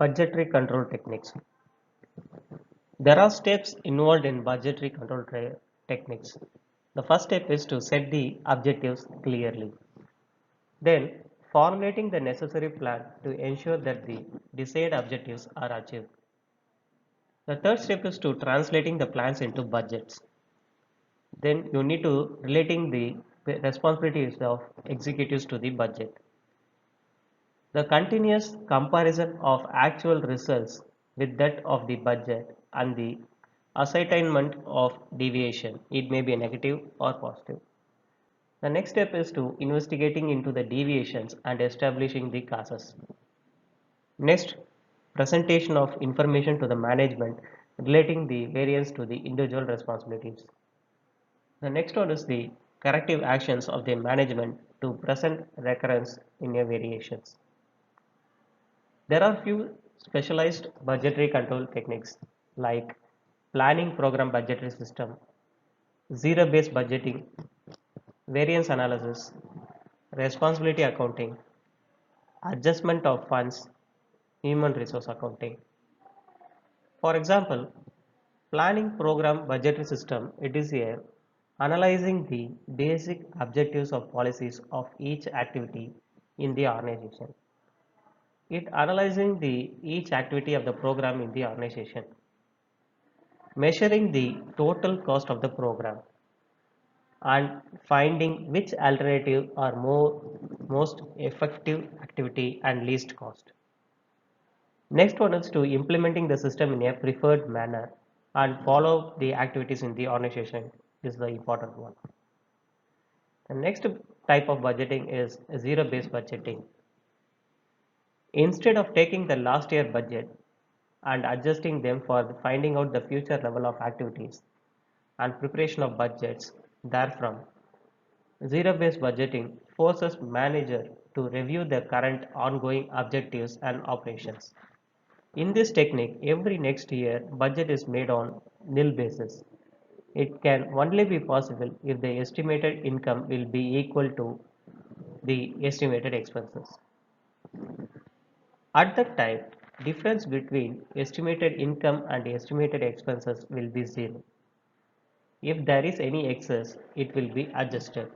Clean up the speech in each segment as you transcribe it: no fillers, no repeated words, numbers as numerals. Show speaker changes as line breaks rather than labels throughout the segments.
Budgetary control techniques. There are steps involved in budgetary control techniques. The first step is to set the objectives clearly. Then, formulating the necessary plan to ensure that the desired objectives are achieved. The third step is to translating the plans into budgets. Then you need to relating the responsibilities of executives to the budget. The continuous comparison of actual results with that of the budget and the ascertainment of deviation. It may be negative or positive. The next step is to investigating into the deviations and establishing the causes. Next, presentation of information to the management relating the variance to the individual responsibilities. The next one is the corrective actions of the management to present recurrence in your variations. There are few specialized budgetary control techniques like planning program budgetary system, zero-based budgeting, variance analysis, responsibility accounting, adjustment of funds, human resource accounting. For example, planning program budgetary system, it is here analyzing the basic objectives of policies of each activity in the organization. It analyzing the each activity of the program in the organization, measuring the total cost of the program, and finding which alternative are most effective activity and least cost. Next one is to implementing the system in a preferred manner and follow the activities in the organization is the important one. The next type of budgeting is zero-based budgeting. Instead of taking the last year budget and adjusting them for finding out the future level of activities and preparation of budgets therefrom, zero-based budgeting forces manager to review the current ongoing objectives and operations. In this technique, every next year budget is made on nil basis. It can only be possible if the estimated income will be equal to the estimated expenses. At that time, difference between estimated income and estimated expenses will be zero. If there is any excess, it will be adjusted.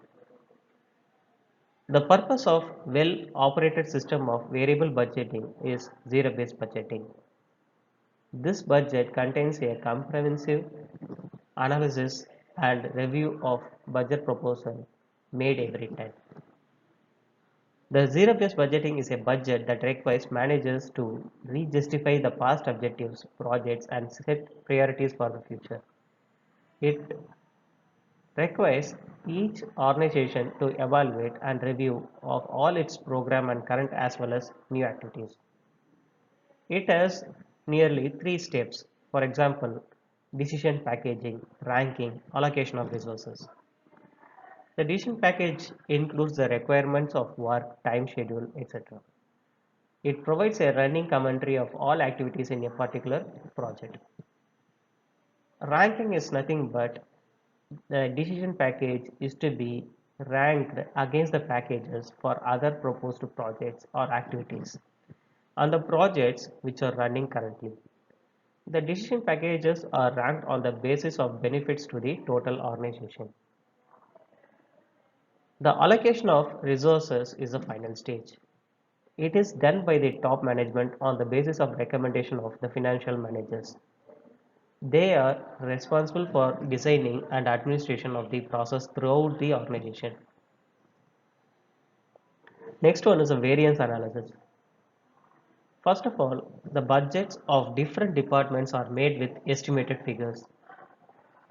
The purpose of well-operated system of variable budgeting is zero-based budgeting. This budget contains a comprehensive analysis and review of budget proposal made every time. The zero-based budgeting is a budget that requires managers to re-justify the past objectives, projects, and set priorities for the future. It requires each organization to evaluate and review of all its program and current as well as new activities. It has nearly three steps. For example, decision packaging, ranking, allocation of resources. The decision package includes the requirements of work, time schedule, etc. It provides a running commentary of all activities in a particular project. Ranking is nothing but the decision package is to be ranked against the packages for other proposed projects or activities on the projects which are running currently. The decision packages are ranked on the basis of benefits to the total organization. The allocation of resources is the final stage. It is done by the top management on the basis of recommendation of the financial managers. They are responsible for designing and administration of the process throughout the organization. Next one is a variance analysis. First of all, the budgets of different departments are made with estimated figures.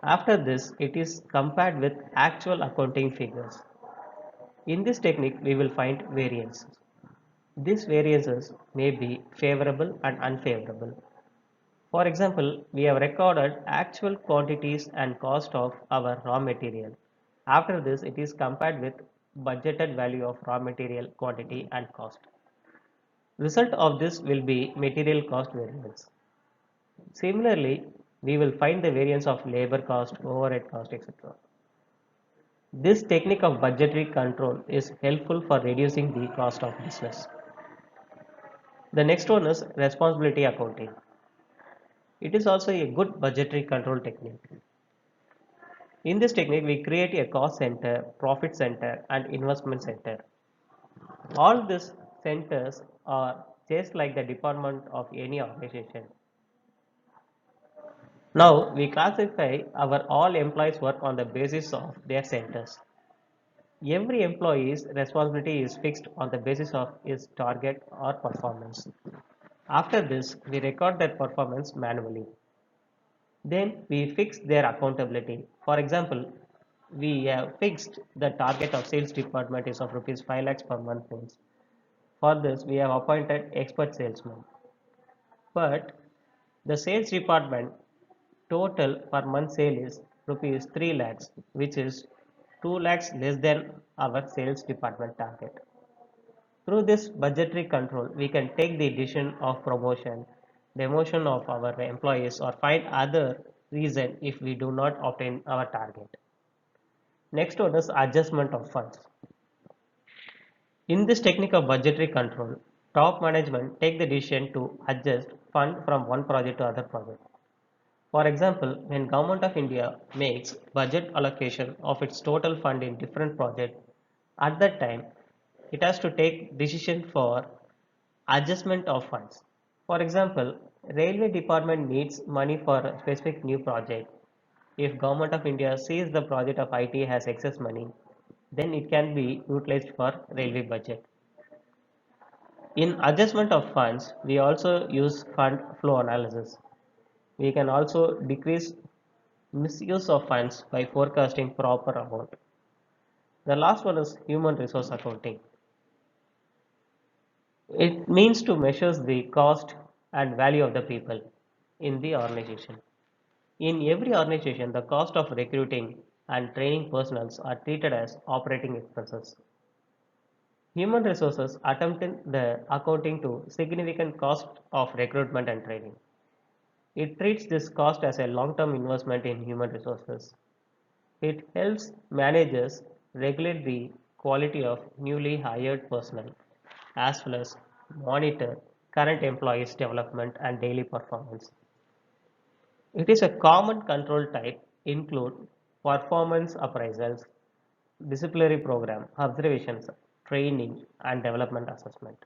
After this, it is compared with actual accounting figures. In this technique, we will find variances. These variances may be favorable and unfavorable. For example, we have recorded actual quantities and cost of our raw material. After this, it is compared with budgeted value of raw material quantity and cost. Result of this will be material cost variance. Similarly, we will find the variance of labor cost, overhead cost, etc. This technique of budgetary control is helpful for reducing the cost of business. The next one is responsibility accounting. It is also a good budgetary control technique. In this technique, we create a cost center, profit center, and investment center. All these centers are just like the department of any organization. Now, we classify our all employees work on the basis of their centers. Every employee's responsibility is fixed on the basis of his target or performance. After this, we record that performance manually. Then we fix their accountability. For example, we have fixed the target of sales department is of rupees 5 lakhs per month means. For this, we have appointed expert salesmen. But the sales department total per month sale is rupees 3 lakhs, which is 2 lakhs less than our sales department target. Through this budgetary control, we can take the decision of promotion, demotion of our employees, or find other reason if we do not obtain our target. Next one is adjustment of funds. In this technique of budgetary control, top management take the decision to adjust fund from one project to other project. For example, when Government of India makes budget allocation of its total fund in different projects, at that time it has to take decision for adjustment of funds. For example, Railway Department needs money for a specific new project. If Government of India sees the project of IT has excess money, then it can be utilized for railway budget. In adjustment of funds, we also use fund flow analysis. We can also decrease misuse of funds by forecasting proper amount. The last one is human resource accounting. It means to measure the cost and value of the people in the organization. In every organization, the cost of recruiting and training personnel are treated as operating expenses. Human resources attempted the accounting to significant cost of recruitment and training. It treats this cost as a long-term investment in human resources. It helps managers regulate the quality of newly hired personnel as well as monitor current employees' development and daily performance. It is a common control type include performance appraisals, disciplinary program, observations, training and development assessment.